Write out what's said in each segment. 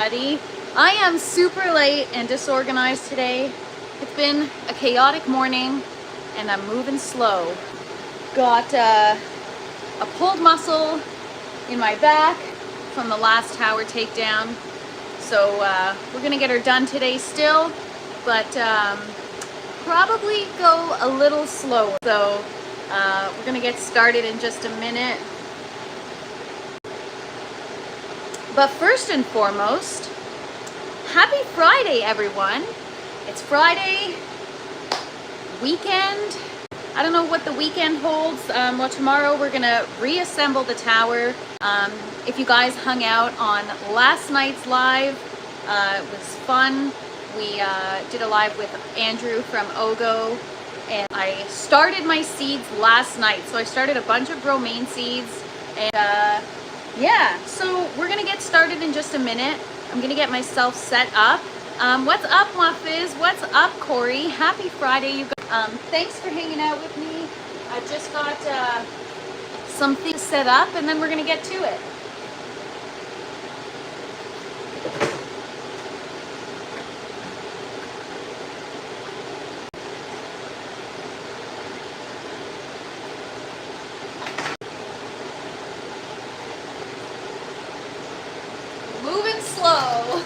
already. I am super late and disorganized today. It's been a chaotic morning and I'm moving slow. Got a pulled muscle in my back from the last tower takedown. So we're gonna get her done today still, but probably go a little slower. So we're gonna get started in just a minute. But first and foremost, happy Friday, everyone. It's Friday, weekend. I don't know what the weekend holds. Well, tomorrow we're gonna reassemble the tower. If you guys hung out on last night's live, it was fun. We did a live with Andrew from Ogo, and I started my seeds last night. So I started a bunch of romaine seeds, and yeah, so we're gonna get started in just a minute. I'm gonna get myself set up. What's up, Muffiz? What's up, Corey? Happy Friday, you guys. Thanks for hanging out with me. I just got some things set up, and then we're gonna get to it. Moving slow.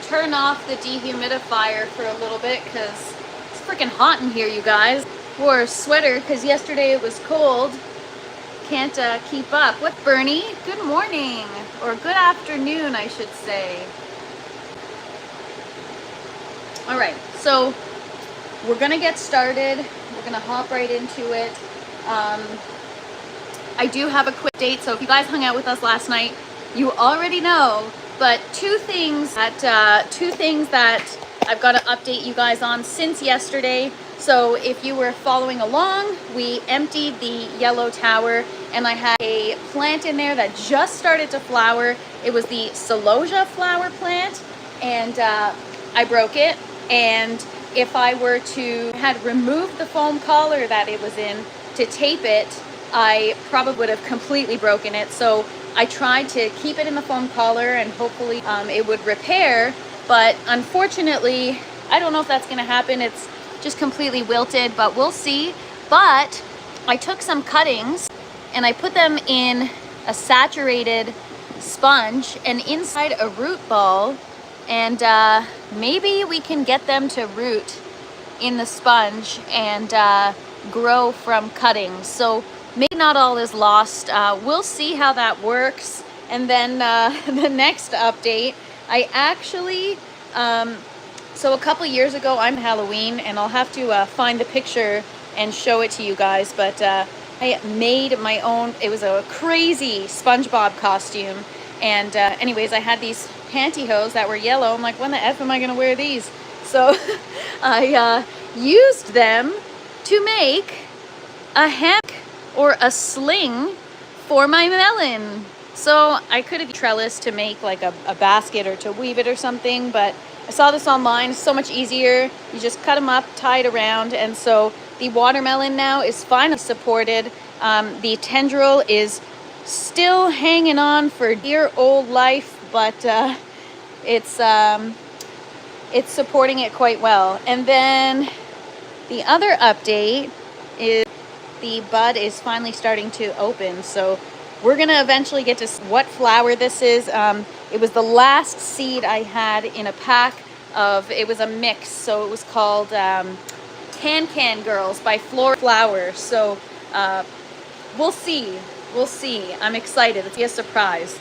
Turn off the dehumidifier for a little bit because it's freaking hot in here, you guys. Wore a sweater because yesterday it was cold. Can't keep up. What, Bernie? Good morning, or good afternoon, I should say. All right, so we're gonna get started. We're gonna hop right into it. I do have a quick date, so if you guys hung out with us last night, you already know. But two things that I've got to update you guys on since yesterday. So if you were following along, we emptied the yellow tower, and I had a plant in there that just started to flower. It was the celosia flower plant, and I broke it. And if I were to had removed the foam collar that it was in to tape it, I probably would have completely broken it. So I tried to keep it in the foam collar and hopefully it would repair, but unfortunately, I don't know if that's gonna happen. It's just completely wilted, but we'll see. But I took some cuttings and I put them in a saturated sponge and inside a root ball, and maybe we can get them to root in the sponge and grow from cuttings. So maybe not all is lost. We'll see how that works. And then the next update, I actually, so a couple years ago, I'm Halloween, and I'll have to find the picture and show it to you guys, but I made my own. It was a crazy SpongeBob costume. And anyways, I had these pantyhose that were yellow. I'm like, when the F am I gonna wear these? So I used them to make a hammock or a sling for my melon. So I could have trellis to make like a basket or to weave it or something, but I saw this online. It's so much easier. You just cut them up, tie it around, and so the watermelon now is finally supported. The tendril is still hanging on for dear old life, but it's supporting it quite well. And then the other update is the bud is finally starting to open, so we're gonna eventually get to what flower this is. It was the last seed I had in a pack of, it was a mix, so it was called Can Girls by Flower. So we'll see. I'm excited. It'll be a surprise.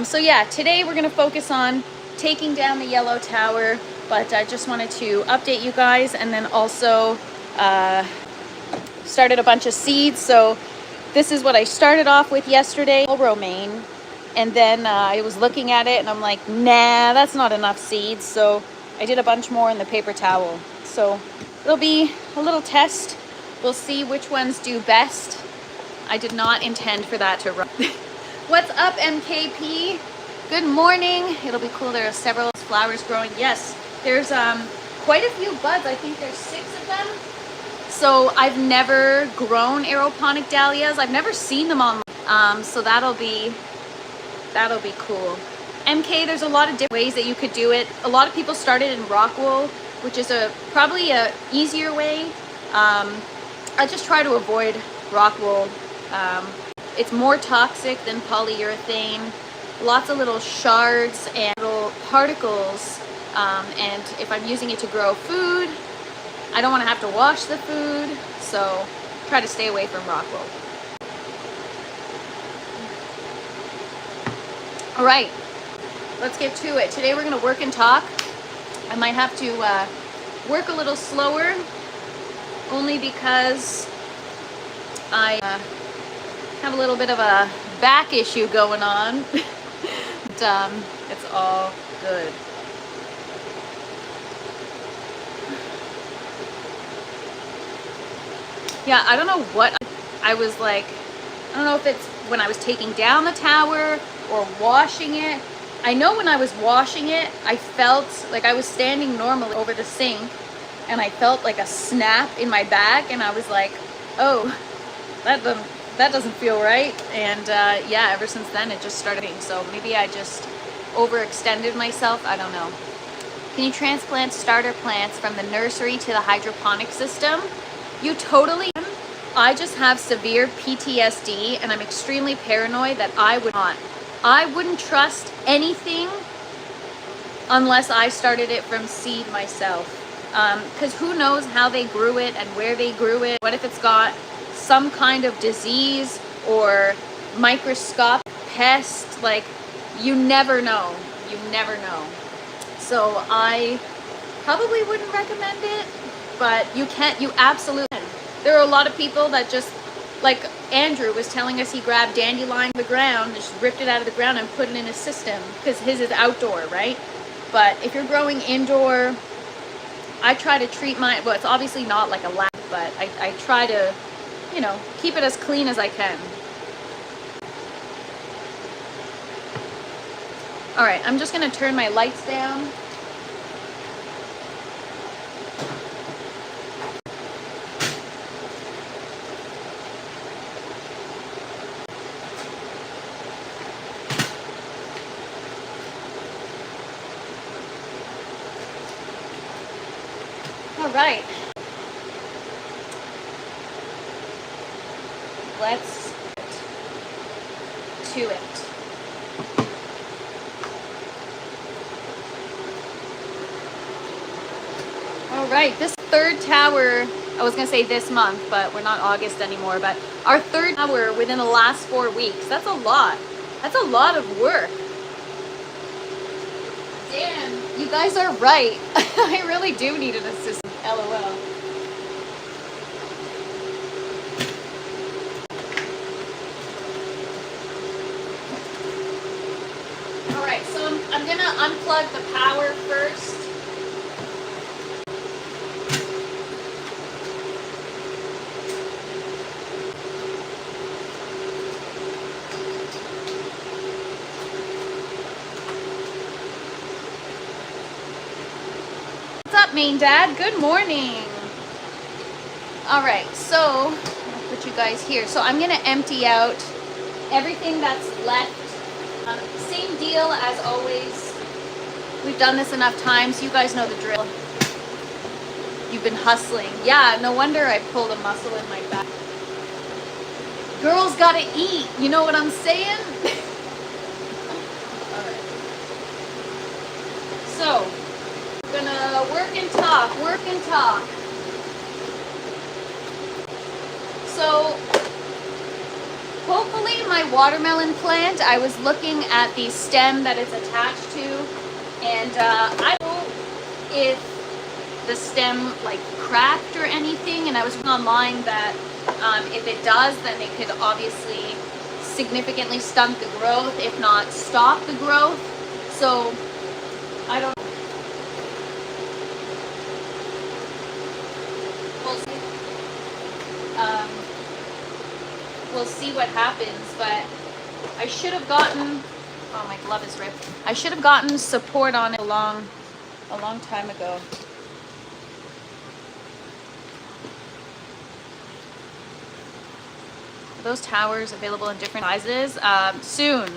So yeah, today we're gonna focus on taking down the yellow tower, but I just wanted to update you guys, and then also started a bunch of seeds. So this is what I started off with yesterday, romaine, and then I was looking at it and I'm like, nah, that's not enough seeds. So I did a bunch more in the paper towel. So it'll be a little test We'll see which ones do best. I did not intend for that to run. What's up, MKP? Good morning. It'll be cool. There are several flowers growing. Yes, there's quite a few buds. I think there's 6 of them. So I've never grown aeroponic dahlias. I've never seen them online. So that'll be cool. MK, there's a lot of different ways that you could do it. A lot of people started in rock wool, which is probably a easier way. I just try to avoid rock wool. It's more toxic than polyurethane. Lots of little shards and little particles. And if I'm using it to grow food, I don't want to have to wash the food. So try to stay away from rock wool. All right, let's get to it. Today we're going to work and talk. I might have to work a little slower, only because I have a little bit of a back issue going on. But, it's all good. Yeah, I don't know what I was like. I don't know if it's when I was taking down the tower or washing it. I know when I was washing it, I felt like I was standing normally over the sink and I felt like a snap in my back, and I was like, oh, that doesn't feel right. And yeah, ever since then it just started. So maybe I just overextended myself. I don't know. Can you transplant starter plants from the nursery to the hydroponic system? You totally can. I just have severe PTSD and I'm extremely paranoid that I wouldn't trust anything unless I started it from seed myself. Because who knows how they grew it and where they grew it. What if it's got some kind of disease or microscopic pest? Like, you never know. You never know. So I probably wouldn't recommend it, but you absolutely can. There are a lot of people that just, like Andrew was telling us, he grabbed dandelion from the ground, just ripped it out of the ground and put it in his system, because his is outdoor, right? But if you're growing indoor, I try to treat mine, well, it's obviously not like a lab, but I try to, you know, keep it as clean as I can. All right, I'm just gonna turn my lights down. All right. Let's get to it. All right, this third tower, I was gonna say this month, but we're not August anymore, but our third tower within the last 4 weeks. That's a lot. That's a lot of work. Damn, you guys are right. I really do need an assistant. LOL. Alright, so I'm gonna unplug the power first. What's up, main dad? Good morning. All right, so I'll put you guys here. So I'm gonna empty out everything that's left. Same deal as always. We've done this enough times. You guys know the drill. You've been hustling. Yeah, no wonder I pulled a muscle in my back. Girls gotta eat. You know what I'm saying? All right. So we're gonna work and talk. Work and talk. So hopefully my watermelon plant, I was looking at the stem that it's attached to, and I don't know if the stem like cracked or anything, and I was online that if it does, then it could obviously significantly stunt the growth, if not stop the growth. So I don't know. We'll see. we'll see what happens, but I should have gotten, oh, my glove is ripped. I should have gotten support on it a long time ago. Those towers available in different sizes soon,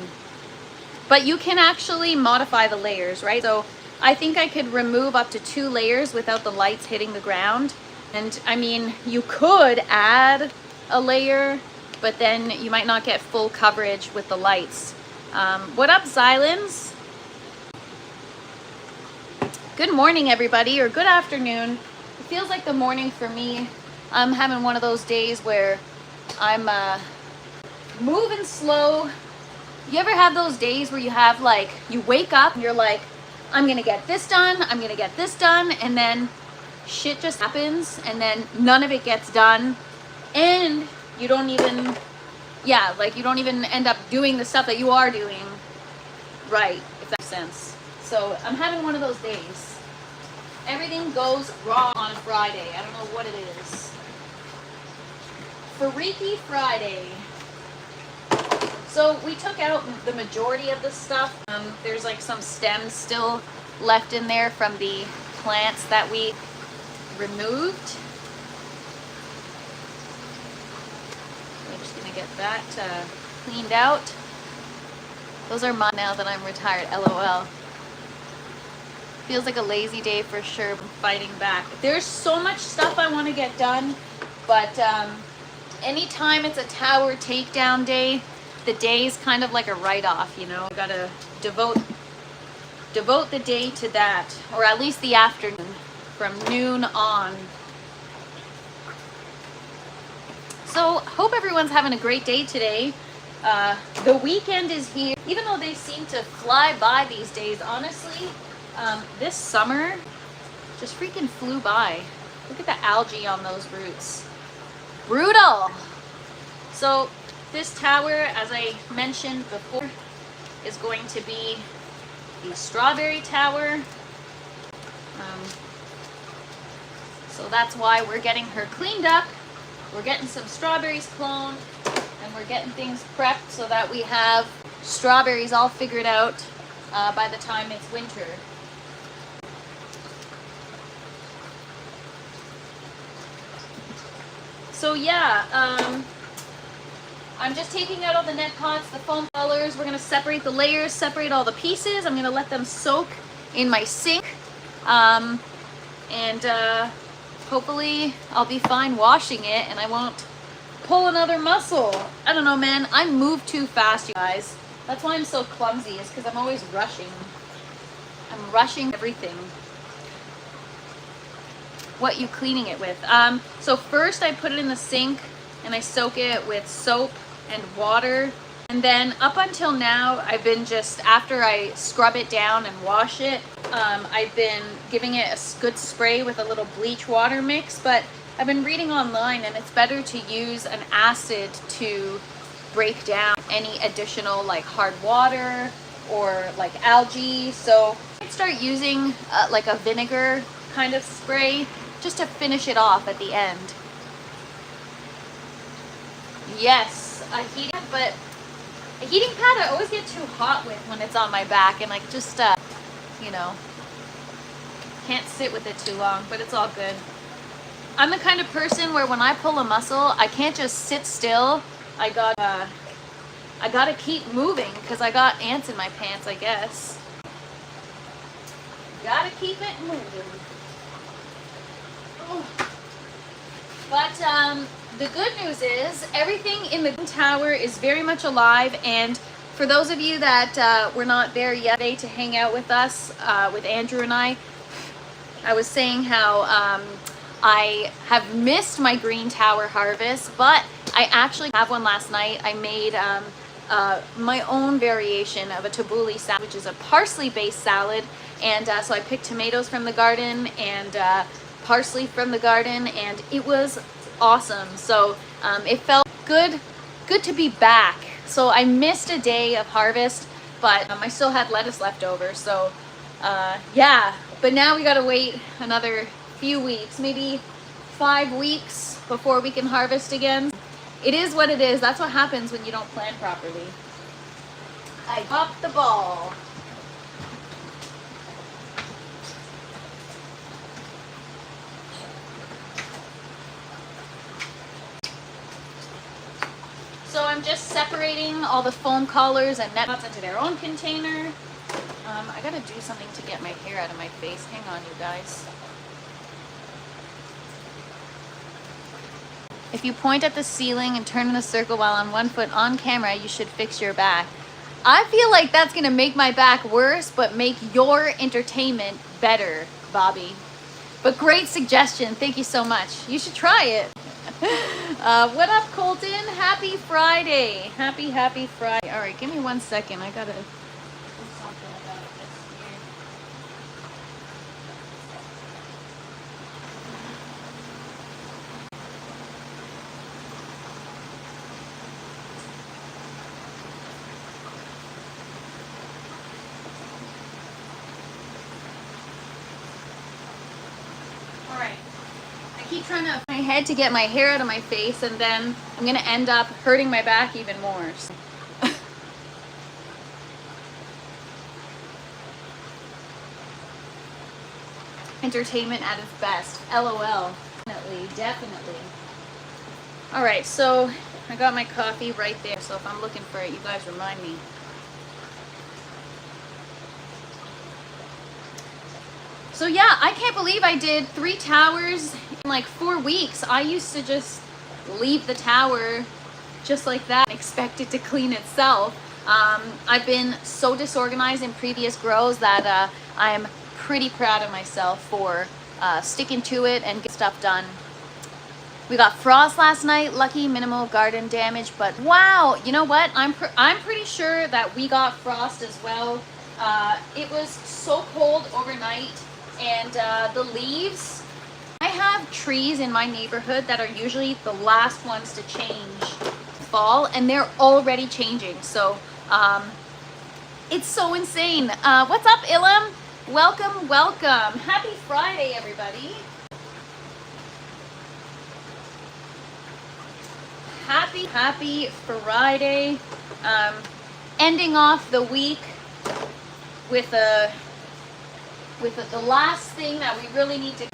but you can actually modify the layers, right? So I think I could remove up to 2 layers without the lights hitting the ground. And I mean, you could add a layer, but then you might not get full coverage with the lights. What up, Xylens? Good morning, everybody, or good afternoon. It feels like the morning for me. I'm having one of those days where I'm moving slow. You ever have those days where you have like, you wake up and you're like, I'm gonna get this done, I'm gonna get this done, and then shit just happens and then none of it gets done, and you don't even, yeah, like you don't even end up doing the stuff that you are doing right, if that makes sense. So I'm having one of those days. Everything goes wrong on a Friday. I don't know what it is. Freaky Friday. So we took out the majority of the stuff. There's like some stems still left in there from the plants that we removed. We're just gonna get that cleaned out. Those are mine now that I'm retired, LOL. Feels like a lazy day for sure. I'm fighting back. There's so much stuff I want to get done, but anytime it's a tower takedown day, the day is kind of like a write-off, you know. I gotta devote the day to that, or at least the afternoon, from noon on. So hope everyone's having a great day today. The weekend is here, even though they seem to fly by these days. Honestly, this summer just freaking flew by. Look at the algae on those roots. Brutal. So this tower, as I mentioned before, is going to be the strawberry tower. So that's why we're getting her cleaned up. We're getting some strawberries cloned, and we're getting things prepped so that we have strawberries all figured out by the time it's winter. So yeah, I'm just taking out all the net pots, the foam colors. We're gonna separate the layers, separate all the pieces. I'm gonna let them soak in my sink. Hopefully I'll be fine washing it and I won't pull another muscle. I don't know, man. I move too fast, you guys. That's why I'm so clumsy, is because I'm always rushing. I'm rushing everything. What you cleaning it with? So first I put it in the sink and I soak it with soap and water. And then up until now, I've been just, after I scrub it down and wash it, I've been giving it a good spray with a little bleach water mix. But I've been reading online and it's better to use an acid to break down any additional like hard water or like algae. So I might start using like a vinegar kind of spray just to finish it off at the end. Yes, a heating, but a heating pad I always get too hot with when it's on my back, and like just you know, can't sit with it too long, but it's all good. I'm the kind of person where when I pull a muscle, I can't just sit still. I gotta keep moving because I got ants in my pants, I guess. Gotta keep it moving. But the good news is everything in the tower is very much alive, and for those of you that were not there yesterday to hang out with us, with Andrew and I was saying how I have missed my green tower harvest, but I actually have one last night. I made my own variation of a tabbouleh salad, which is a parsley based salad, and so I picked tomatoes from the garden and parsley from the garden, and it was awesome. So it felt good to be back. So I missed a day of harvest, but I still had lettuce left over. So yeah, but now we gotta wait another few weeks, maybe 5 weeks before we can harvest again. It is what it is. That's what happens when you don't plan properly. I dropped the ball. So I'm just separating all the foam collars and net nuts into their own container. I gotta do something to get my hair out of my face. Hang on, you guys. If you point at the ceiling and turn in a circle while on one foot on camera, you should fix your back. I feel like that's gonna make my back worse, but make your entertainment better, Bobby. But great suggestion. Thank you so much. You should try it. What up, Colton? Happy Friday. Happy Friday. All right, give me 1 second. I gotta do something about this here. All right. I keep trying to my head to get my hair out of my face, and then I'm gonna end up hurting my back even more. So. Entertainment at its best. LOL. Definitely. All right, so I got my coffee right there. So if I'm looking for it, you guys remind me. So yeah, I can't believe I did 3 towers in like 4 weeks. I used to just leave the tower just like that and expect it to clean itself. I've been so disorganized in previous grows that I'm pretty proud of myself for sticking to it and get stuff done. We got frost last night, lucky, minimal garden damage, but wow, you know what? I'm pretty sure that we got frost as well. It was so cold overnight, and the leaves, I have trees in my neighborhood that are usually the last ones to change fall, and they're already changing. So it's so insane. What's up, Ilham? Welcome. Happy Friday, everybody. Happy Friday. Ending off the week with the last thing that we really need to.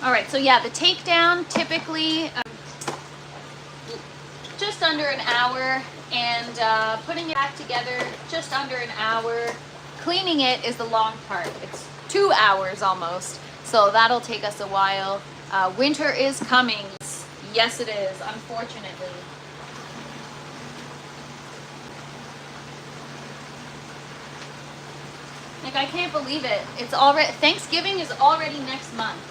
All right, so yeah, the takedown typically just under an hour, and putting it back together just under an hour. Cleaning it is the long part. It's 2 hours almost, so that'll take us a while. Winter is coming. Yes, it is, unfortunately. Like, I can't believe it. It's already, Thanksgiving is already next month.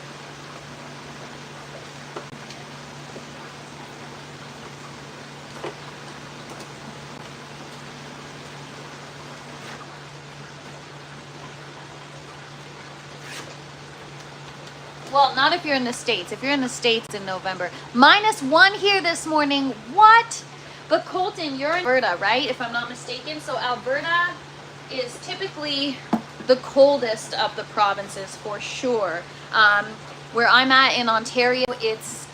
Well, not if you're in the States. If you're in the States in November. -1 here this morning. What? But Colton, you're in Alberta, right? If I'm not mistaken. So Alberta is typically the coldest of the provinces for sure. Where I'm at in Ontario, it's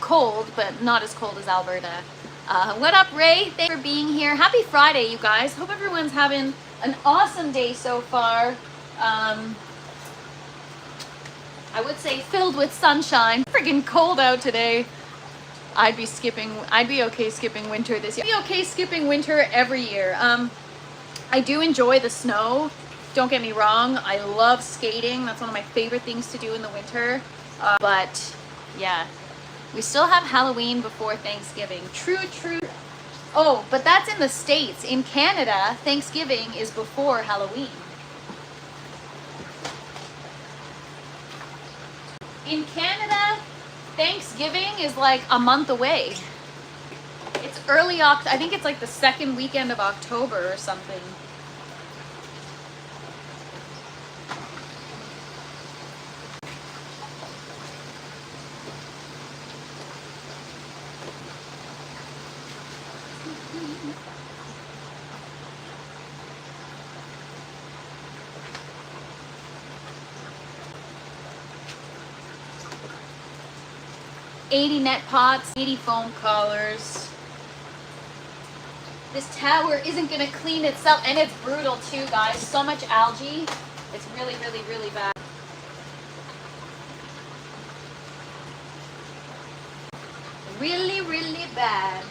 cold, but not as cold as Alberta. What up, Ray? Thanks for being here. Happy Friday, you guys. Hope everyone's having an awesome day so far. I would say filled with sunshine. Friggin' cold out today. I'd be okay skipping winter this year. I'd be okay skipping winter every year. I do enjoy the snow. Don't get me wrong. I love skating. That's one of my favorite things to do in the winter. But yeah, we still have Halloween before Thanksgiving. True. Oh, but that's in the States. In Canada, Thanksgiving is before Halloween. In Canada, Thanksgiving is like a month away. It's early I think it's like the second weekend of October or something. 80 net pots, 80 foam collars. This tower isn't gonna clean itself, and it's brutal too, guys. So much algae. It's really, really, really bad. Really, really bad.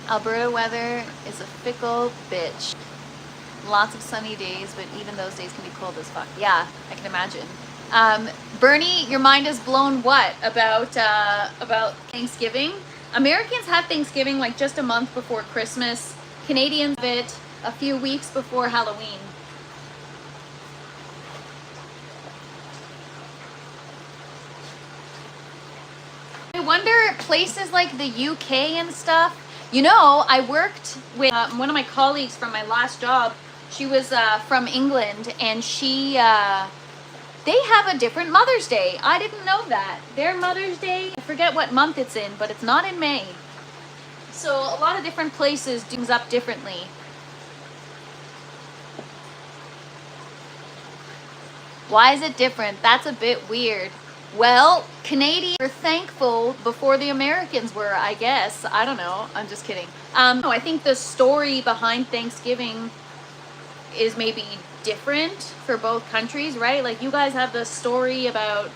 Alberta weather is a fickle bitch. Lots of sunny days, but even those days can be cold as fuck. Yeah, I can imagine. Bernie, your mind is blown what? About Thanksgiving? Americans have Thanksgiving like just a month before Christmas. Canadians have it a few weeks before Halloween. I wonder places like the UK and stuff. You know, I worked with one of my colleagues from my last job. She was from England, and they have a different Mother's Day. I didn't know that. Their Mother's Day, I forget what month it's in, but it's not in May. So a lot of different places do things up differently. Why is it different? That's a bit weird. Well, Canadians were thankful before the Americans were, I guess. I don't know. I'm just kidding. No, I think the story behind Thanksgiving is maybe different for both countries, right? Like you guys have the story about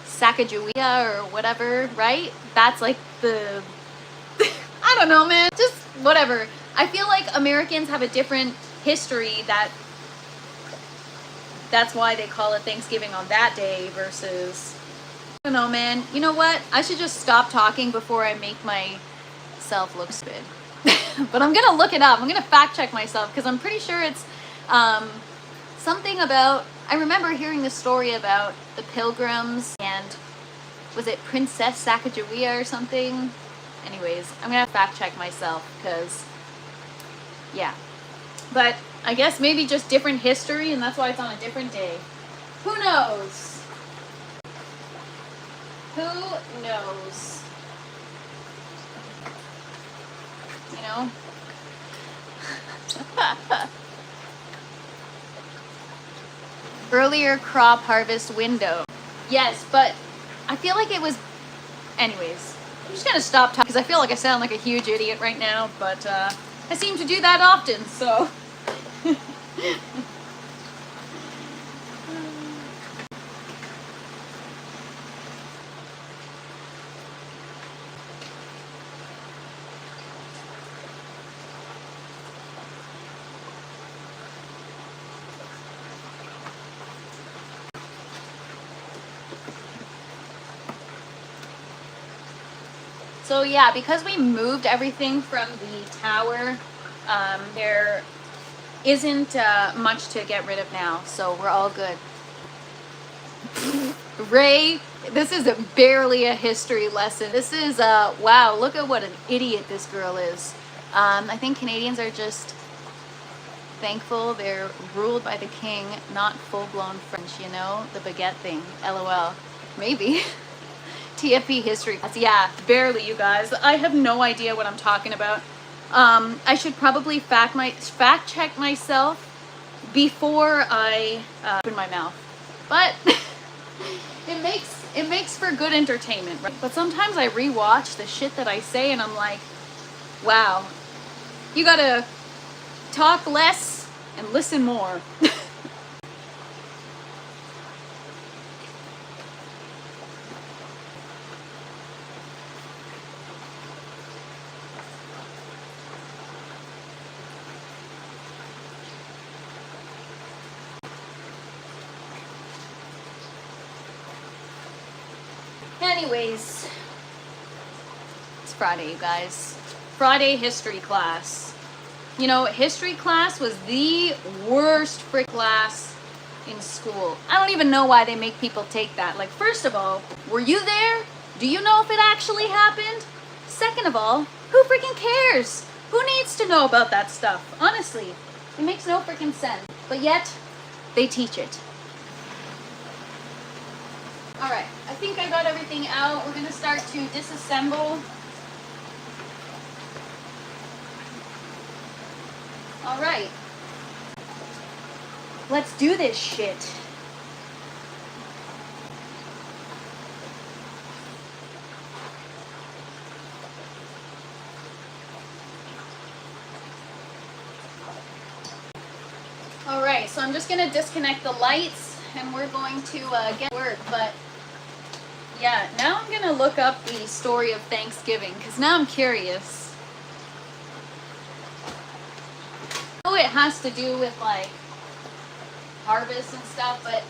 Sacagawea or whatever, right? That's like the... I don't know, man. Just whatever. I feel like Americans have a different history that's why they call it Thanksgiving on that day versus... I don't know, man. You know what? I should just stop talking before I make myself look stupid. But I'm gonna look it up. I'm gonna fact check myself because I'm pretty sure it's something about... I remember hearing the story about the Pilgrims and was it Princess Sacagawea or something? Anyways, I'm gonna fact check myself because, yeah. But I guess maybe just different history, and that's why it's on a different day. Who knows? Who knows? You know? Earlier crop harvest window. Yes, but I feel like it was... Anyways, I'm just gonna stop talking because I feel like I sound like a huge idiot right now, but I seem to do that often, so... So yeah, because we moved everything from the tower, there isn't much to get rid of now, so we're all good. Ray, this is barely a history lesson. This is, wow, look at what an idiot this girl is. I think Canadians are just thankful they're ruled by the king, not full-blown French, you know? The baguette thing, LOL. Maybe. TFP history. Yeah, barely, you guys. I have no idea what I'm talking about. I should probably fact check myself before I open my mouth. But it makes for good entertainment, right? But sometimes I rewatch the shit that I say and I'm like, wow, you gotta talk less and listen more. Anyways, it's Friday, you guys. Friday history class. You know, history class was the worst frick class in school. I don't even know why they make people take that. Like, first of all, were you there? Do you know if it actually happened? Second of all, who freaking cares? Who needs to know about that stuff? Honestly, it makes no freaking sense. But yet, they teach it. Alright, I think I got everything out. We're going to start to disassemble. All right. Let's do this shit. All right, so I'm just gonna disconnect the lights and we're going to get to work, but yeah, now I'm gonna look up the story of Thanksgiving because now I'm curious. I know it has to do with like harvest and stuff, but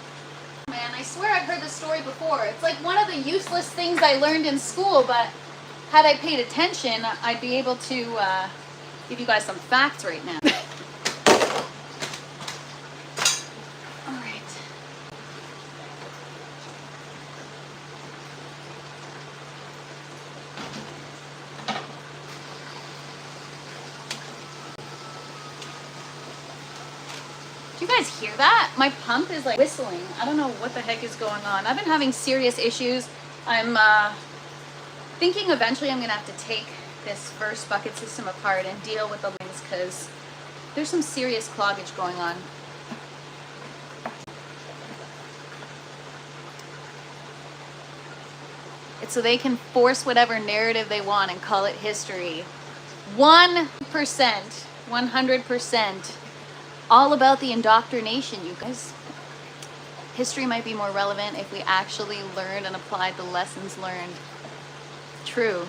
man, I swear I've heard the story before. It's like one of the useless things I learned in school, but had I paid attention, I'd be able to give you guys some facts right now. All right. Do you guys hear that? My pump is like whistling. I don't know what the heck is going on. I've been having serious issues. I'm thinking eventually I'm gonna have to take this first bucket system apart and deal with the lines because there's some serious cloggage going on. It's so they can force whatever narrative they want and call it history. 1%, 100%. All about the indoctrination, you guys. History might be more relevant if we actually learned and applied the lessons learned. True.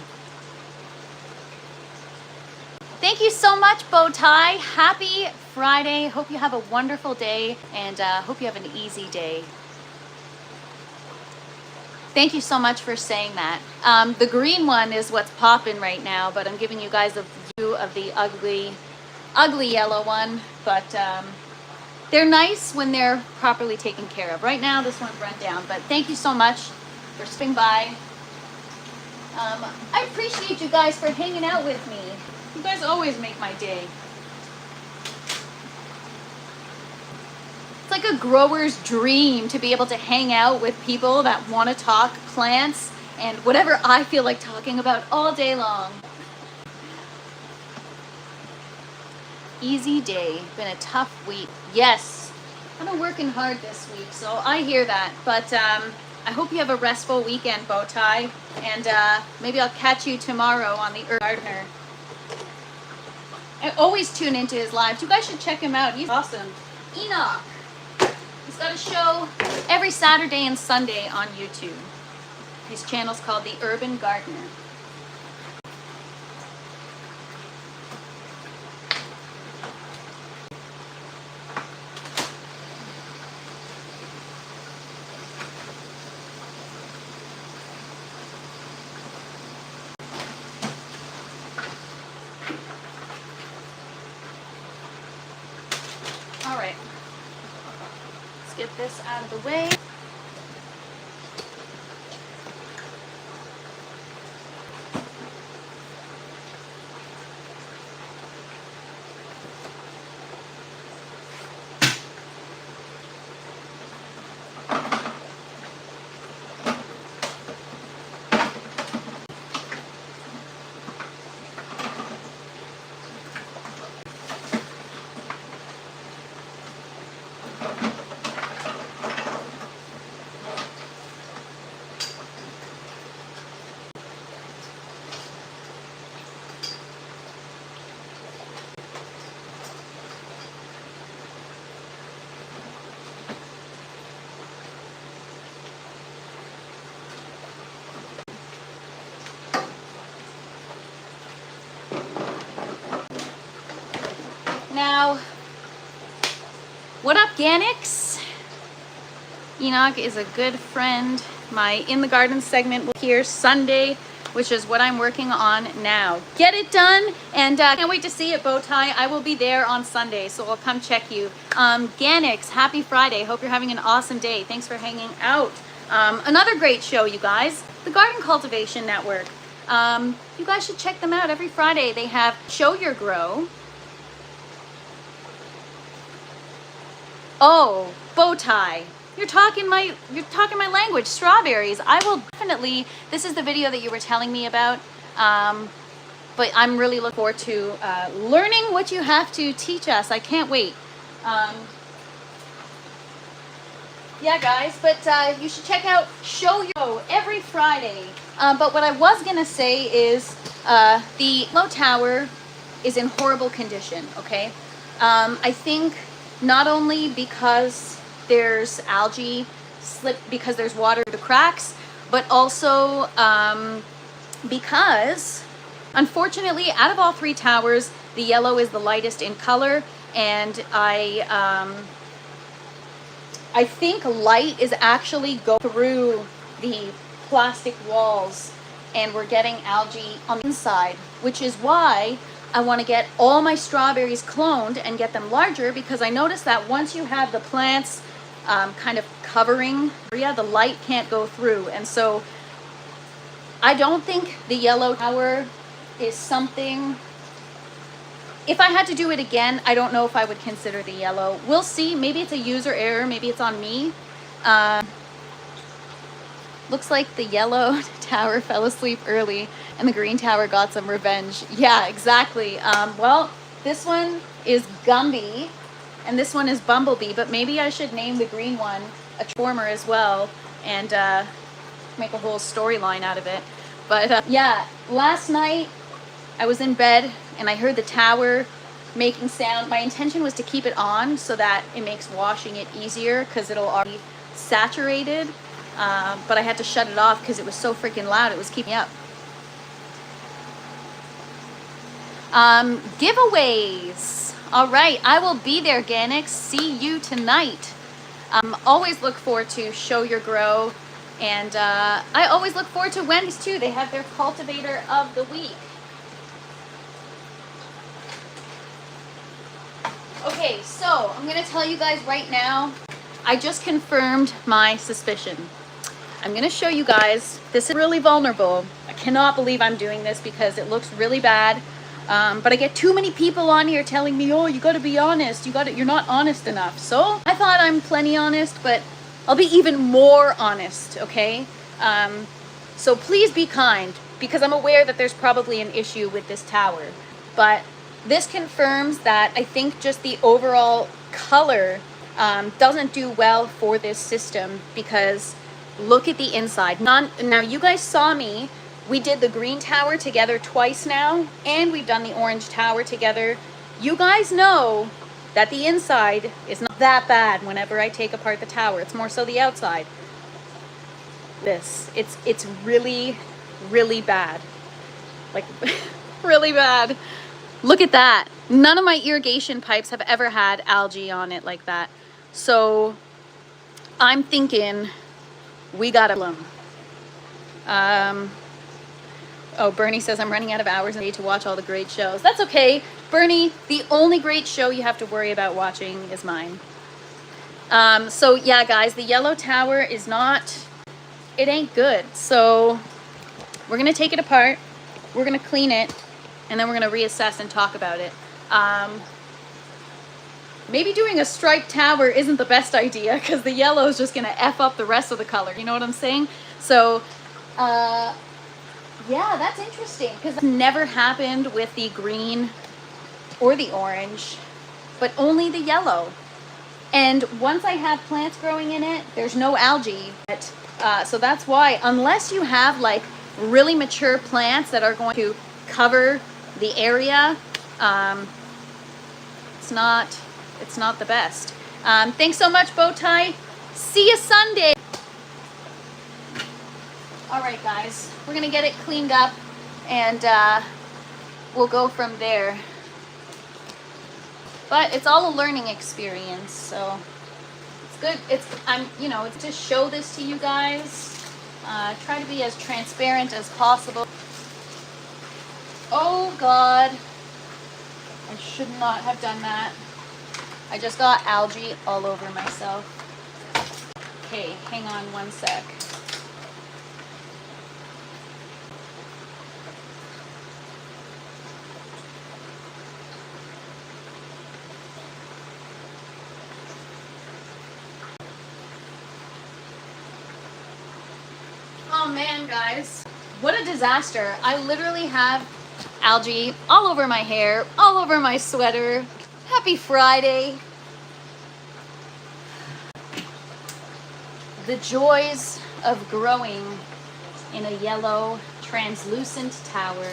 Thank you so much, Bowtie. Happy Friday. Hope you have a wonderful day and hope you have an easy day. Thank you so much for saying that. The green one is what's popping right now, but I'm giving you guys a view of the ugly yellow one, but they're nice when they're properly taken care of. Right now this one's run down, but thank you so much for swinging by. I appreciate you guys for hanging out with me. You guys always make my day. It's like a grower's dream to be able to hang out with people that want to talk plants and whatever I feel like talking about all day long. Easy day. Been a tough week. Yes, I've been working hard this week, so I hear that. But I hope you have a restful weekend, Bowtie, and maybe I'll catch you tomorrow on the Urban Gardener. I always tune into his lives. You guys should check him out. He's awesome. Enoch. He's got a show every Saturday and Sunday on YouTube. His channel's called The Urban Gardener. All right, let's get this out of the way. Now, what up, Ganix? Enoch is a good friend. My In the Garden segment will be here Sunday, which is what I'm working on now. Get it done, and can't wait to see it, Bowtie. I will be there on Sunday, so I'll come check you. Ganix, happy Friday. Hope you're having an awesome day. Thanks for hanging out. Another great show, you guys, the Garden Cultivation Network. You guys should check them out every Friday. They have Show Your Grow. Oh, Bowtie. You're talking my language. Strawberries. I will definitely. This is the video that you were telling me about. but I'm really looking forward to learning what you have to teach us. I can't wait. Yeah, guys, but you should check out Show Your every Friday. But what I was gonna say is the low tower is in horrible condition. Okay, I think not only because there's algae because there's water through the cracks, but also because unfortunately, out of all three towers, the yellow is the lightest in color, and I think light is actually going through the plastic walls, and we're getting algae on the inside, which is why I want to get all my strawberries cloned and get them larger, because I noticed that once you have the plants kind of covering area, the light can't go through. And so I don't think the yellow tower is something. If I had to do it again, I don't know if I would consider the yellow. We'll see. Maybe it's a user error. Maybe it's on me. Looks like the yellow tower fell asleep early and the green tower got some revenge. Yeah, exactly. Well, this one is Gumby and this one is Bumblebee, but maybe I should name the green one a Transformer as well and make a whole storyline out of it. But yeah, last night I was in bed and I heard the tower making sound. My intention was to keep it on so that it makes washing it easier because it'll already saturated. But I had to shut it off because it was so freaking loud. It was keeping me up. Giveaways. All right, I will be there, Organics. See you tonight. Always look forward to Show Your Grow. And I always look forward to Wednesdays too. They have their Cultivator of the Week. Okay, so I'm going to tell you guys right now, I just confirmed my suspicion. I'm going to show you guys, this is really vulnerable. I cannot believe I'm doing this because it looks really bad. But I get too many people on here telling me, oh, you got to be honest. You're not honest enough. So I thought I'm plenty honest, but I'll be even more honest, okay? So please be kind, because I'm aware that there's probably an issue with this tower. But this confirms that I think just the overall color doesn't do well for this system, because look at the inside. Now you guys saw me. We did the green tower together twice now, and we've done the orange tower together. You guys know that the inside is not that bad whenever I take apart the tower. It's more so the outside. It's really, really bad. Like, really bad. Look at that. None of my irrigation pipes have ever had algae on it like that. So I'm thinking we got a bloom. Oh, Bernie says I'm running out of hours a day to watch all the great shows. That's okay. Bernie, the only great show you have to worry about watching is mine. So yeah, guys, the yellow tower is not, it ain't good. So we're going to take it apart. We're going to clean it. And then we're going to reassess and talk about it. Maybe doing a striped tower isn't the best idea because the yellow is just going to F up the rest of the color. You know what I'm saying? So, yeah, that's interesting because it never happened with the green or the orange, but only the yellow. And once I have plants growing in it, there's no algae. So that's why, unless you have like really mature plants that are going to cover the area, it's not the best. Thanks so much, Bowtie. See you Sunday. All right, guys, we're gonna get it cleaned up, and we'll go from there. But it's all a learning experience, so it's good. It's to show this to you guys. Try to be as transparent as possible. Oh God, I should not have done that. I just got algae all over myself. Okay, hang on one sec. Oh man, guys, what a disaster. I literally have Algae all over my hair, all over my sweater. Happy Friday. The joys of growing in a yellow translucent tower.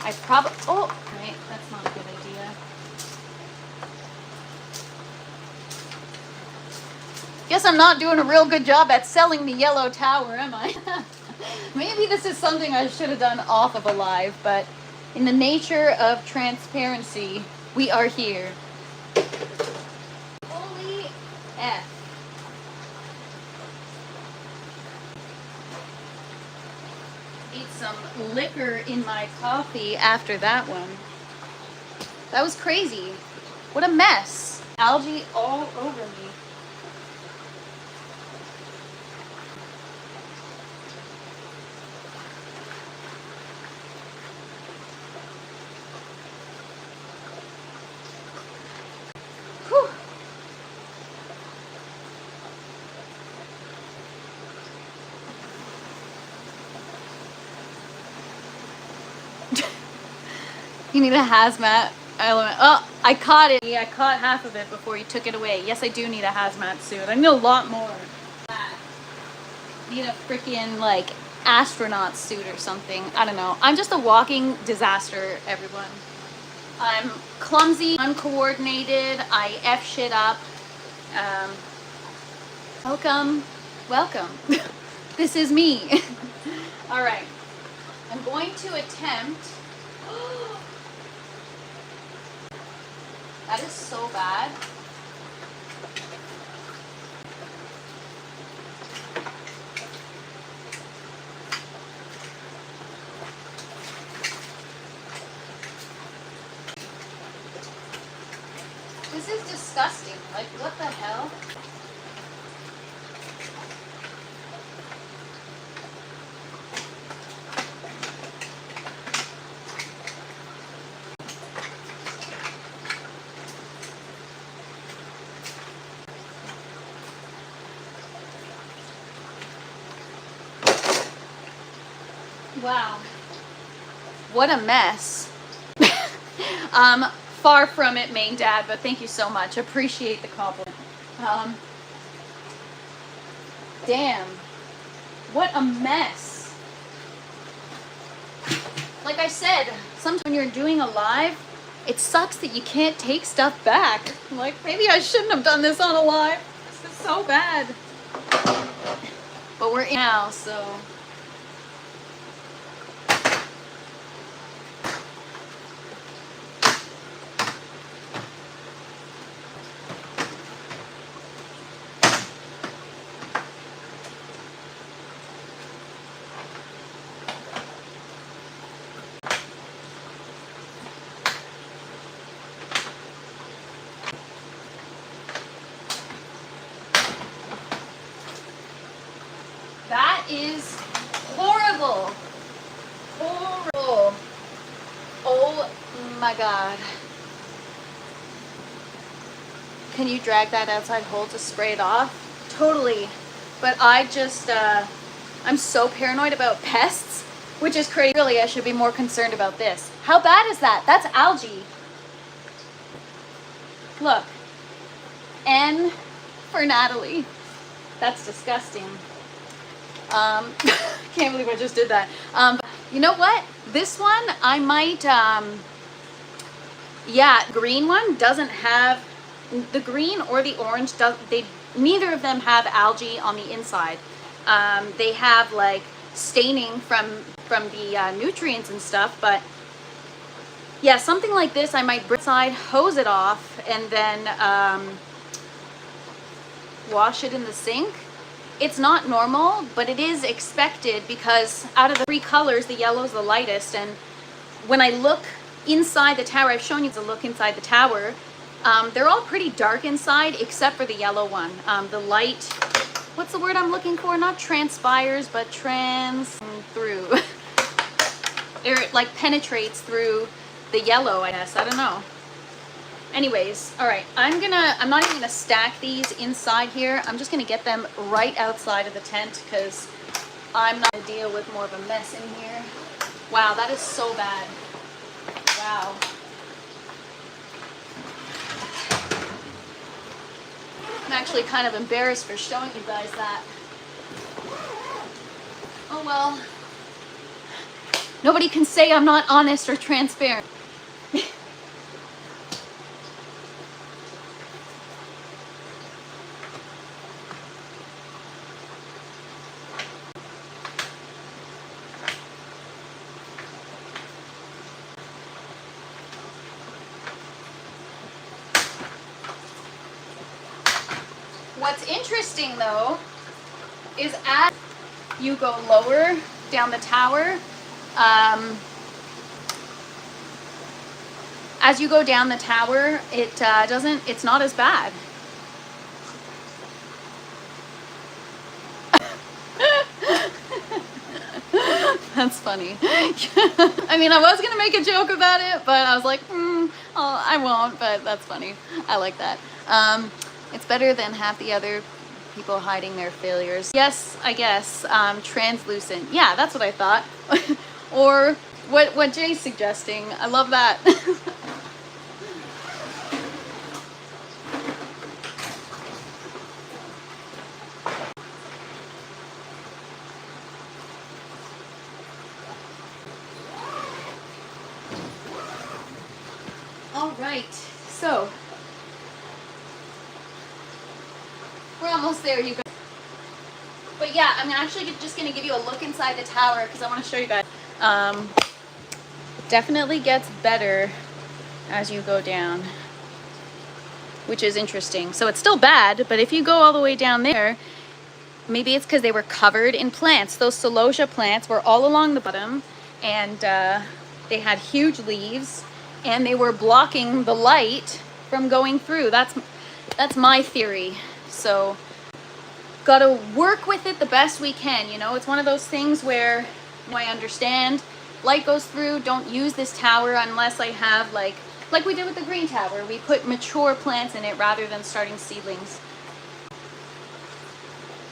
I probably, oh, right, that's not a good idea. Guess I'm not doing a real good job at selling the yellow tower, am I? Maybe this is something I should have done off of a live, but in the nature of transparency, we are here. Holy F. Eat some liquor in my coffee after that one. That was crazy. What a mess. Algae all over me. Whew. You need a hazmat element. Oh, I caught it. Yeah, I caught half of it before you took it away. Yes, I do need a hazmat suit. I need a lot more. I need a freaking, like, astronaut suit or something. I don't know. I'm just a walking disaster, everyone. I'm clumsy, uncoordinated. I F shit up. Welcome. Welcome. This is me. All right. I'm going to attempt... That is so bad. This is disgusting. Like, what the hell? Wow. What a mess. Far from it, main dad, but thank you so much. Appreciate the compliment. Damn. What a mess. Like I said, sometimes when you're doing a live, it sucks that you can't take stuff back. Like, maybe I shouldn't have done this on a live. This is so bad. But we're in now, so... That is horrible. Horrible. Oh my God. Can you drag that outside hole to spray it off? Totally. But I just, I'm so paranoid about pests, which is crazy. Really, I should be more concerned about this. How bad is that? That's algae. Look. N for Natalie. That's disgusting. Can't believe I just did that. You know what? This one, I might, yeah, green one doesn't have, the green or the orange, neither of them have algae on the inside. They have like staining from the nutrients and stuff, but yeah, something like this, I might bring it inside, hose it off, and then wash it in the sink. It's not normal, but it is expected because out of the three colors, the yellow is the lightest. And when I look inside the tower, I've shown you the look inside the tower, they're all pretty dark inside except for the yellow one. The light, what's the word I'm looking for? Not transpires, but through. It like penetrates through the yellow, I guess. I don't know. Anyways, all right, I'm not even gonna stack these inside here. I'm just gonna get them right outside of the tent because I'm not gonna deal with more of a mess in here. Wow, that is so bad. Wow. I'm actually kind of embarrassed for showing you guys that. Oh well. Nobody can say I'm not honest or transparent. What's interesting though is as you go lower down the tower, as you go down the tower, it's not as bad. That's funny. I mean, I was gonna make a joke about it, but I was like, I won't, but that's funny. I like that. It's better than half the other people hiding their failures. Yes, I guess. Translucent. Yeah, that's what I thought. Or what Jay's suggesting. I love that. All right, so we're almost there, you guys. But yeah, I'm actually just gonna give you a look inside the tower because I want to show you guys. It definitely gets better as you go down, which is interesting. So it's still bad, but if you go all the way down there, maybe it's because they were covered in plants. Those celosia plants were all along the bottom, and they had huge leaves, and they were blocking the light from going through. That's my theory. So gotta work with it the best we can, you know. It's one of those things where I understand light goes through. Don't use this tower unless I have like we did with the green tower. We put mature plants in it rather than starting seedlings.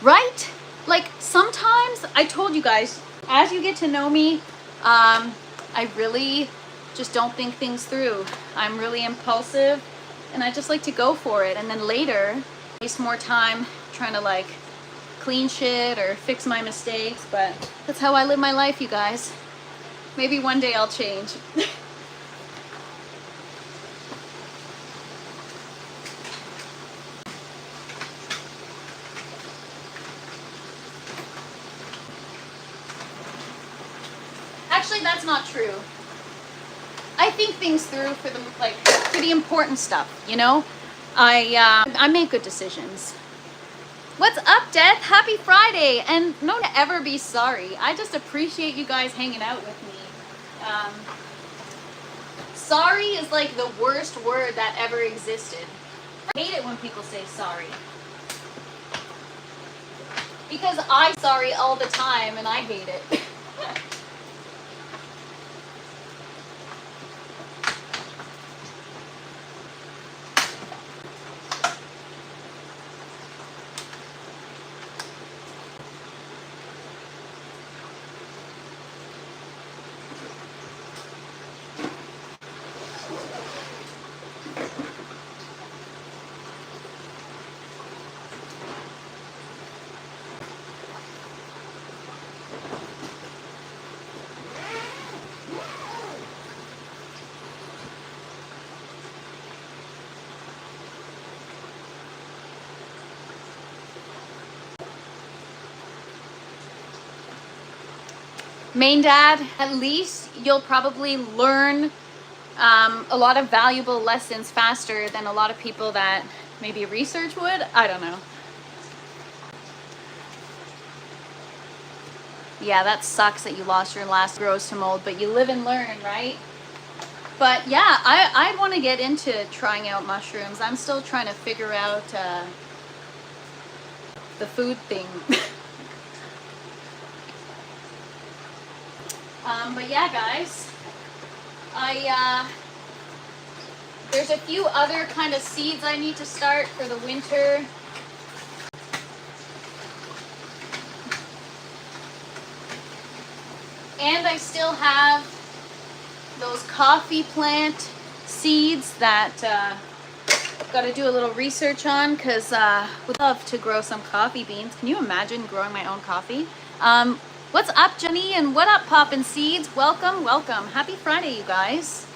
Right? Like sometimes, I told you guys, as you get to know me, I really just don't think things through. I'm really impulsive and I just like to go for it, and then later waste more time trying to like clean shit or fix my mistakes. But that's how I live my life, you guys. Maybe one day I'll change. Actually, that's not true. I think things through for the important stuff, you know? I make good decisions. What's up, Death? Happy Friday! And no to ever be sorry. I just appreciate you guys hanging out with me. Sorry is like the worst word that ever existed. I hate it when people say sorry. Because I'm sorry all the time and I hate it. Main Dad, at least you'll probably learn a lot of valuable lessons faster than a lot of people that maybe research would. I don't know. Yeah, that sucks that you lost your last grows to mold, but you live and learn, right? But yeah, I'd want to get into trying out mushrooms. I'm still trying to figure out the food thing. But yeah, guys, there's a few other kind of seeds I need to start for the winter. And I still have those coffee plant seeds that got to do a little research on, because would love to grow some coffee beans. Can you imagine growing my own coffee? What's up, Jenny? And what up, Poppin' Seeds? Welcome, welcome. Happy Friday, you guys.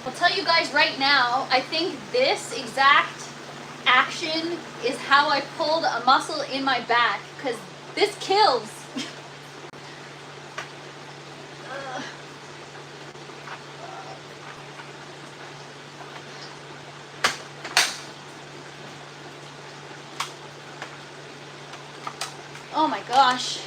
I'll tell you guys right now, I think this exact action is how I pulled a muscle in my back, because this kills. Oh my gosh.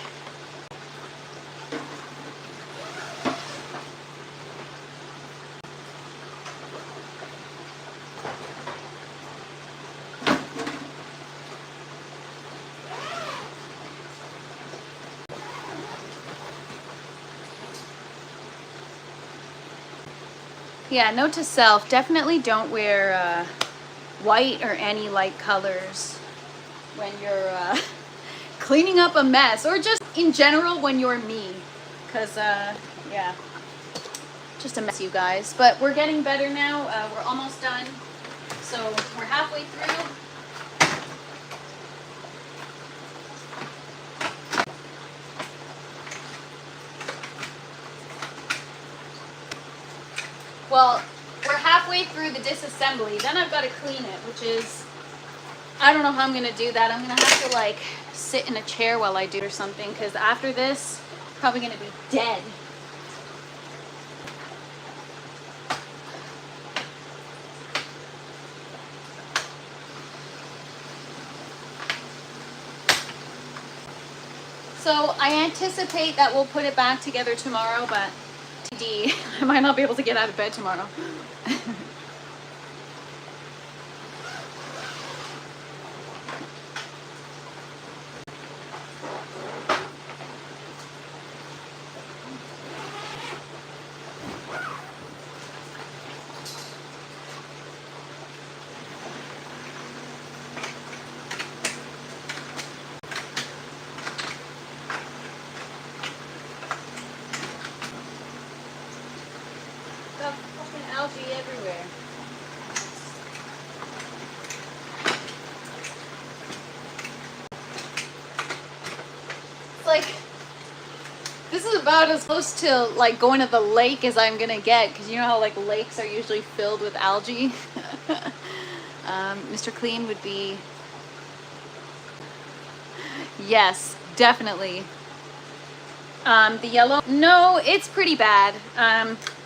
Yeah, note to self, definitely don't wear white or any light colors when you're cleaning up a mess, or just in general when you're me, because yeah, just a mess, you guys. But we're getting better now. We're almost done, so we're halfway through. Well, we're halfway through the disassembly. Then I've got to clean it, which is, I don't know how I'm going to do that. I'm going to have to like sit in a chair while I do it or something, because after this, I'm probably going to be dead. So I anticipate that we'll put it back together tomorrow, but TD, I might not be able to get out of bed tomorrow. Got fucking algae everywhere. It's like, this is about as close to like going to the lake as I'm gonna get, because you know how like lakes are usually filled with algae. Mr. Clean would be, yes, definitely. The yellow, no, it's pretty bad.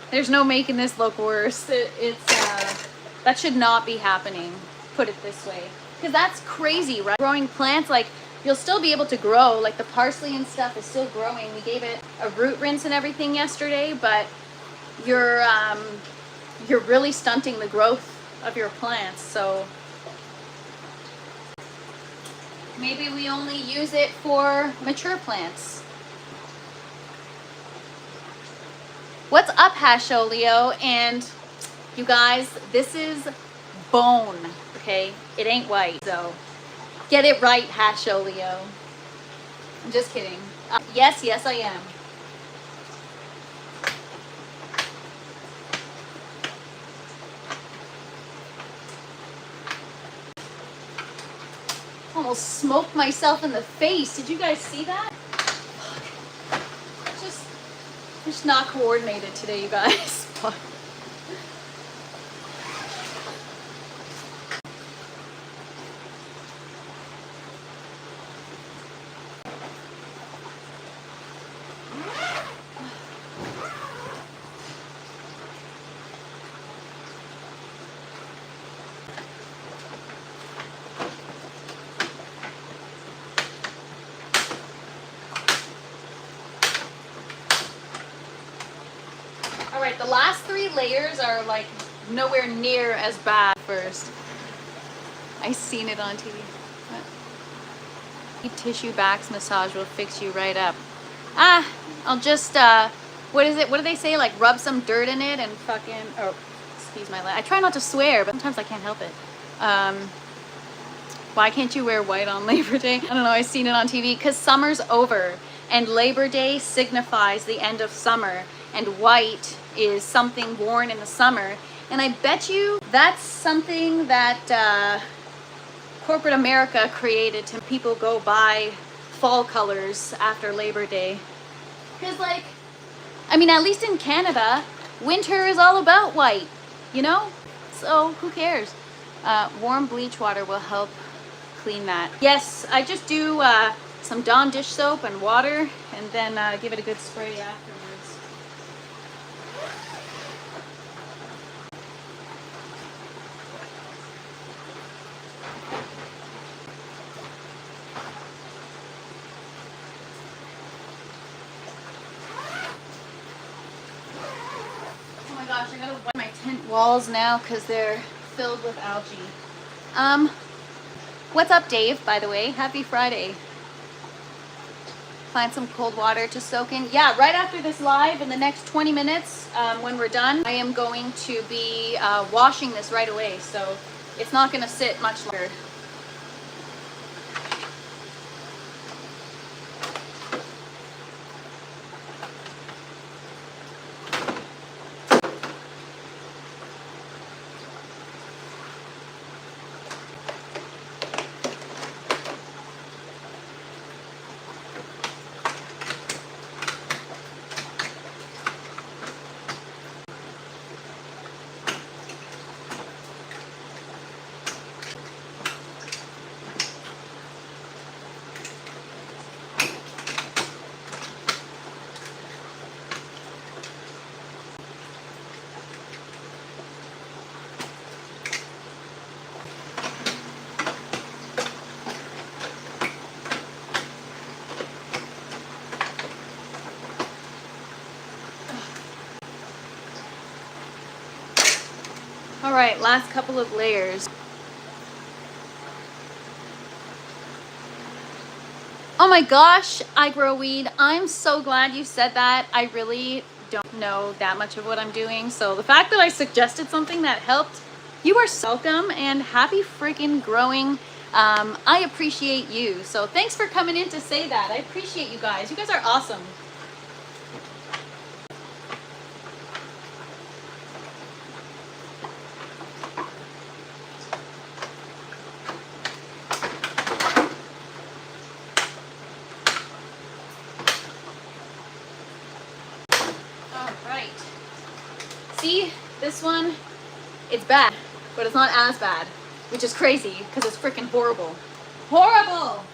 There's no making this look worse. That should not be happening, put it this way, because that's crazy, right? Growing plants, like, you'll still be able to grow, like the parsley and stuff is still growing. We gave it a root rinse and everything yesterday, but you're really stunting the growth of your plants. So maybe we only use it for mature plants. What's up, Hasholio? And you guys, this is bone, okay? It ain't white, so get it right, Hasholio. I'm just kidding. Yes, yes, I am. Almost smoked myself in the face. Did you guys see that? Just not coordinated today, you guys. Alright, the last 3 layers are like nowhere near as bad first. I seen it on TV. What? Tissue backs massage will fix you right up. I'll just, what is it? What do they say? Like rub some dirt in it and fucking, or Excuse my I try not to swear, but sometimes I can't help it. Why can't you wear white on Labor Day? I don't know, I've seen it on TV. Because summer's over and Labor Day signifies the end of summer, and white is something worn in the summer. And I bet you that's something that corporate America created to people go buy fall colors after Labor Day. Because like, I mean, at least in Canada, winter is all about white, you know? So who cares? Warm bleach water will help clean that. Yes, I just do some Dawn dish soap and water, and then give it a good spray afterwards. Oh my gosh, I gotta wipe my tent walls now because they're filled with algae. What's up, Dave, by the way? Happy Friday. Find some cold water to soak in. Yeah, right after this live, in the next 20 minutes, when we're done, I am going to be washing this right away, so it's not going to sit much longer. All right, last couple of layers. Oh my gosh, I grow weed. I'm so glad you said that. I really don't know that much of what I'm doing. So the fact that I suggested something that helped, you are so welcome, and happy freaking growing. I appreciate you. So thanks for coming in to say that. I appreciate you guys. You guys are awesome. See, this one, it's bad, but it's not as bad, which is crazy because it's freaking horrible. Horrible!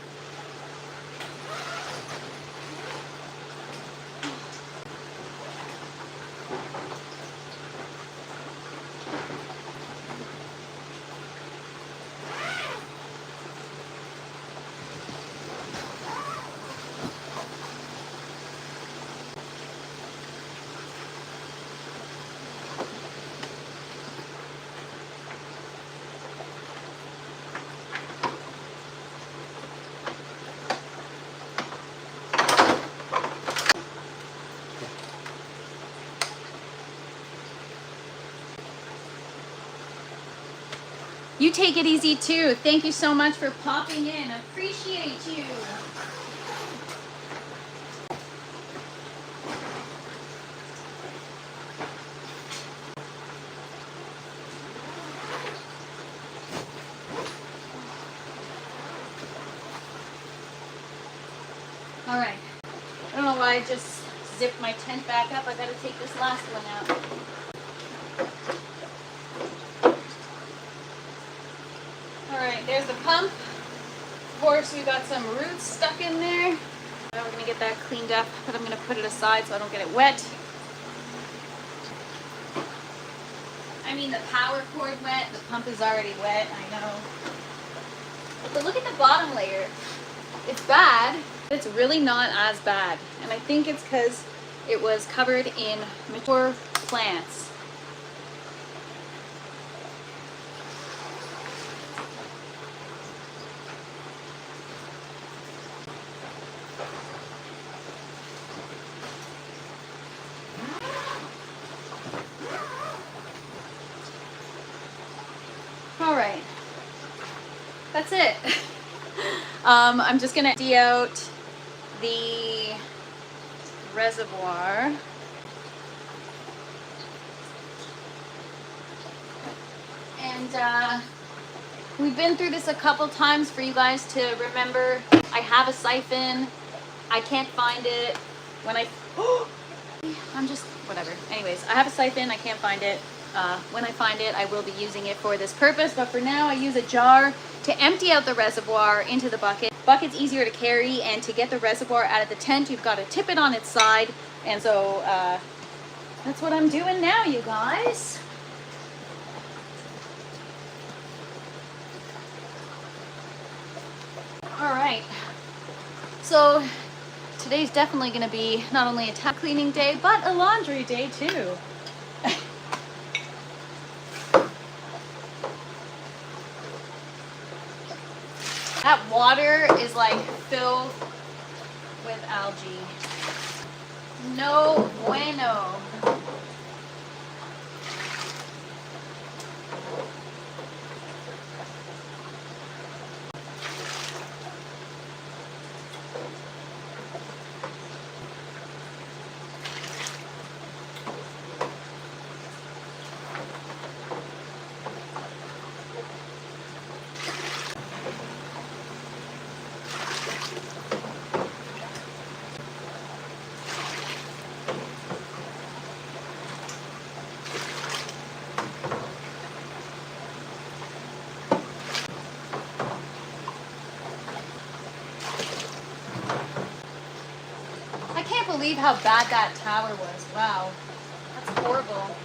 You take it easy too. Thank you so much for popping in. Appreciate you. All right. I don't know why I just zipped my tent back up. I gotta take this last one out. Alright, there's the pump. Of course, we got some roots stuck in there. We're going to get that cleaned up, but I'm going to put it aside so I don't get it wet. I mean, the power cord wet, the pump is already wet, I know. But look at the bottom layer. It's bad, but it's really not as bad. And I think it's because it was covered in mature plants. that's it. I'm just gonna empty out the reservoir. And we've been through this a couple times for you guys to remember. I have a siphon. I can't find it. When I'm just, whatever. Anyways, I have a siphon. I can't find it. When I find it, I will be using it for this purpose. But for now, I use a jar to empty out the reservoir into the bucket. Bucket's easier to carry, and to get the reservoir out of the tent, you've got to tip it on its side. And so that's what I'm doing now, you guys. All right. So today's definitely going to be not only a tap cleaning day, but a laundry day too. That water is like filled with algae. No bueno. I can't believe how bad that tower was. Wow. That's horrible.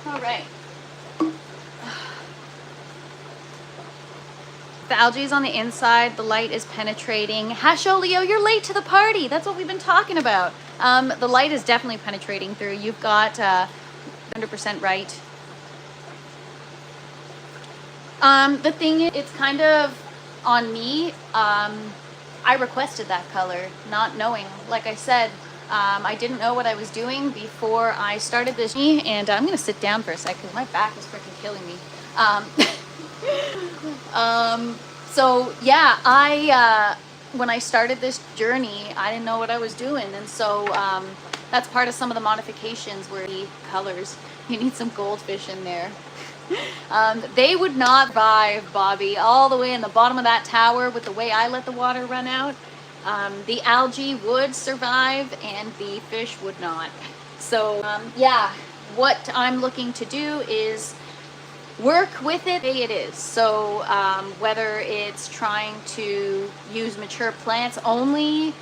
All right. The algae is on the inside. The light is penetrating. Hasholio, you're late to the party. That's what we've been talking about. The light is definitely penetrating through. You've got 100% right. The thing is, it's kind of on me. I requested that color, not knowing. Like I said, I didn't know what I was doing before I started this journey, and I'm gonna sit down for a second because my back is freaking killing me. So yeah, when I started this journey, I didn't know what I was doing, and so that's part of some of the modifications where the colors. You need some goldfish in there. They would not survive, Bobby, all the way in the bottom of that tower with the way I let the water run out. The algae would survive and the fish would not. So yeah, what I'm looking to do is work with it the way it is. So whether it's trying to use mature plants only,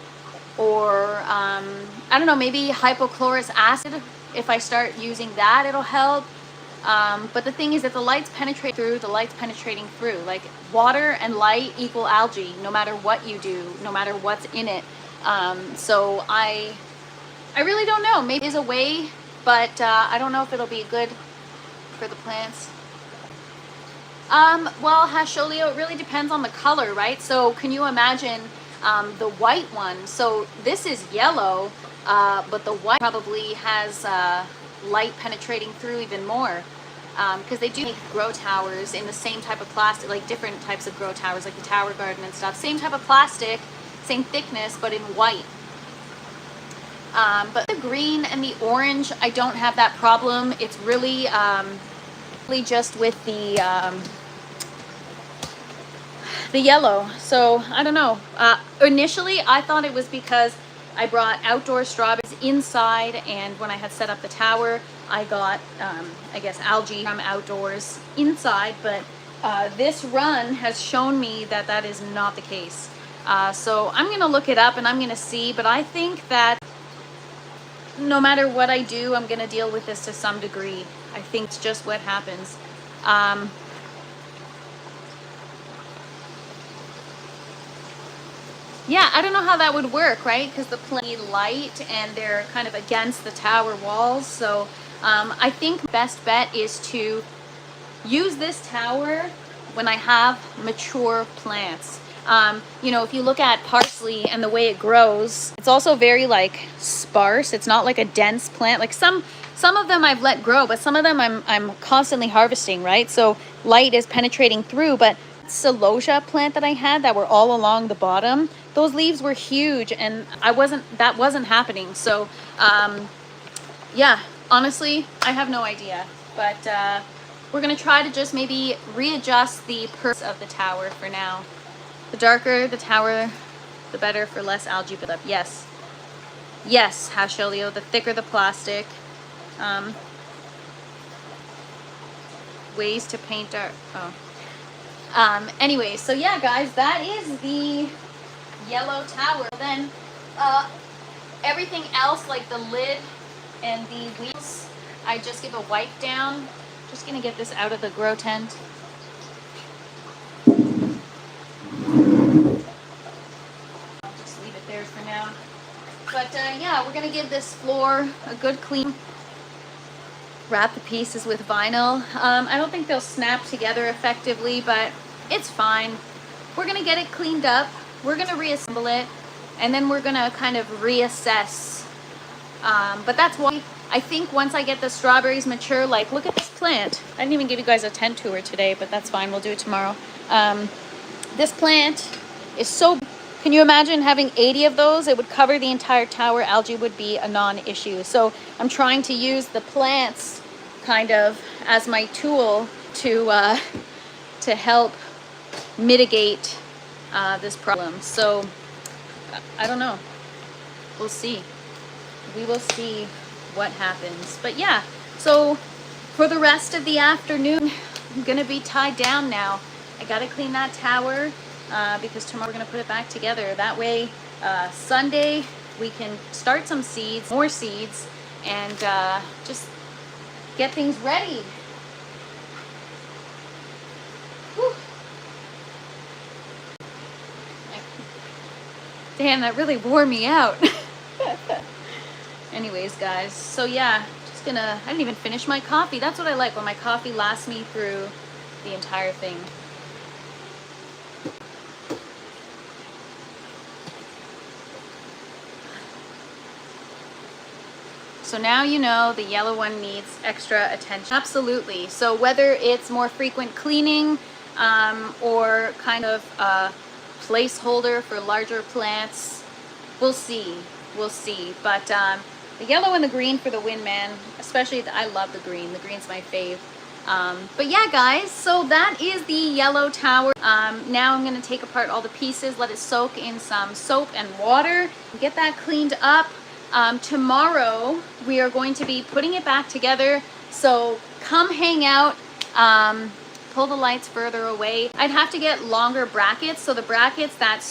or I don't know, maybe hypochlorous acid. If I start using that, it'll help. But the thing is that the light's penetrate through, the light's penetrating through. Like water and light equal algae, no matter what you do, no matter what's in it. So I really don't know. Maybe there's a way, but I don't know if it'll be good for the plants. Well, Hasholio, it really depends on the color, right? So can you imagine the white one? So this is yellow, but the white probably has light penetrating through even more, because they do make grow towers in the same type of plastic, like different types of grow towers, like the tower garden and stuff. Same type of plastic, same thickness, but in white. But the green and the orange, I don't have that problem. It's really just with the yellow. So I don't know. Initially, I thought it was because I brought outdoor strawberries inside, and when I had set up the tower, I got, I guess, algae from outdoors inside, but this run has shown me that that is not the case. So I'm going to look it up and I'm going to see, but I think that no matter what I do, I'm going to deal with this to some degree. I think it's just what happens. Yeah, I don't know how that would work, right? Because the plants need light and they're kind of against the tower walls. So I think best bet is to use this tower when I have mature plants. You know, if you look at parsley and the way it grows, it's also very like sparse. It's not like a dense plant. Like some of them I've let grow, but some of them I'm constantly harvesting, right? So light is penetrating through. But celosia plant that I had that were all along the bottom, those leaves were huge, and that wasn't happening. So yeah, honestly, I have no idea, but we're gonna try to just maybe readjust the purpose of the tower for now. The darker the tower, the better for less algae buildup. Yes, yes, Hashelio, the thicker the plastic. Ways to paint our, anyway, so yeah, guys, that is the yellow tower. Then everything else, like the lid and the wheels, I just give a wipe down. Just gonna get this out of the grow tent. I'll just leave it there for now. But yeah, we're gonna give this floor a good clean. Wrap the pieces with vinyl. I don't think they'll snap together effectively, but it's fine. We're gonna get it cleaned up. We're gonna reassemble it, and then we're gonna kind of reassess. But that's why I think once I get the strawberries mature, like look at this plant. I didn't even give you guys a tent tour today, but that's fine. We'll do it tomorrow. This plant is so, can you imagine having 80 of those? It would cover the entire tower. Algae would be a non-issue. So I'm trying to use the plants kind of as my tool to help mitigate this problem. So I don't know. We'll see. We will see what happens. But yeah, so for the rest of the afternoon, I'm gonna be tied down now. I gotta clean that tower because tomorrow we're gonna put it back together. That way, Sunday we can start some seeds, more seeds, and just get things ready. Whew. Damn, that really wore me out. Anyways, guys, so yeah, just gonna, I didn't even finish my coffee. That's what I like, when my coffee lasts me through the entire thing. So now you know the yellow one needs extra attention. Absolutely. So whether it's more frequent cleaning or kind of a placeholder for larger plants, we'll see. We'll see. But the yellow and the green for the Windman, especially, I love the green. The green's my fave. But yeah, guys, so that is the yellow tower. Now I'm going to take apart all the pieces, let it soak in some soap and water, get that cleaned up. Tomorrow we are going to be putting it back together, so come hang out. Pull the lights further away. I'd have to get longer brackets, so the brackets that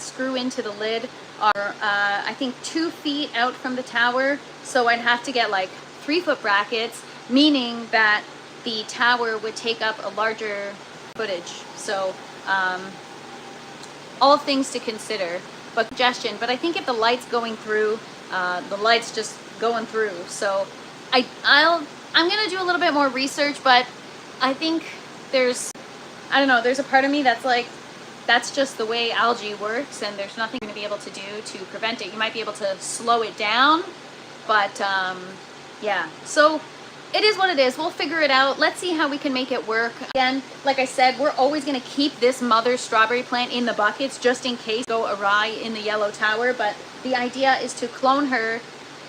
screw into the lid are I think 2 feet out from the tower, so I'd have to get like 3-foot brackets, meaning that the tower would take up a larger footage. So all things to consider, but suggestion. But I think if the light's going through, the light's just going through. So I'm gonna do a little bit more research, but I think there's a part of me that's like, that's just the way algae works, and there's nothing you're gonna be able to do to prevent it. You might be able to slow it down, but yeah, so it is what it is. We'll figure it out. Let's see how we can make it work. Again, like I said, we're always going to keep this mother strawberry plant in the buckets just in case go awry in the yellow tower. But the idea is to clone her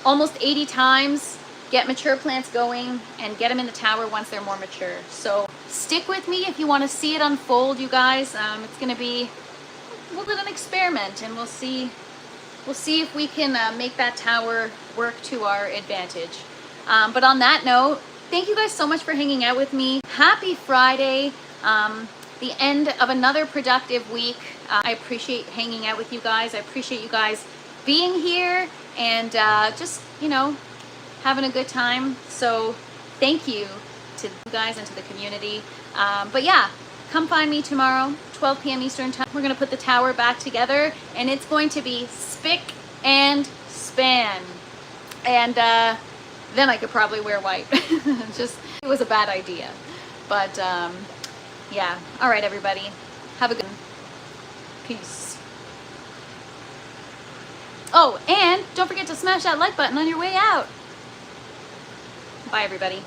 almost 80 times, get mature plants going, and get them in the tower once they're more mature. So stick with me if you want to see it unfold, you guys. It's going to be a little bit of an experiment, and we'll see if we can make that tower work to our advantage. But on that note, thank you guys so much for hanging out with me. Happy Friday, the end of another productive week. I appreciate hanging out with you guys. I appreciate you guys being here and just, you know, having a good time. So thank you to you guys and to the community. But yeah, come find me tomorrow, 12 p.m. Eastern time. We're going to put the tower back together, and it's going to be spick and span. And then I could probably wear white. Just, it was a bad idea. But yeah, all right, everybody, have a good one. Peace. Oh, and don't forget to smash that like button on your way out. Bye, everybody.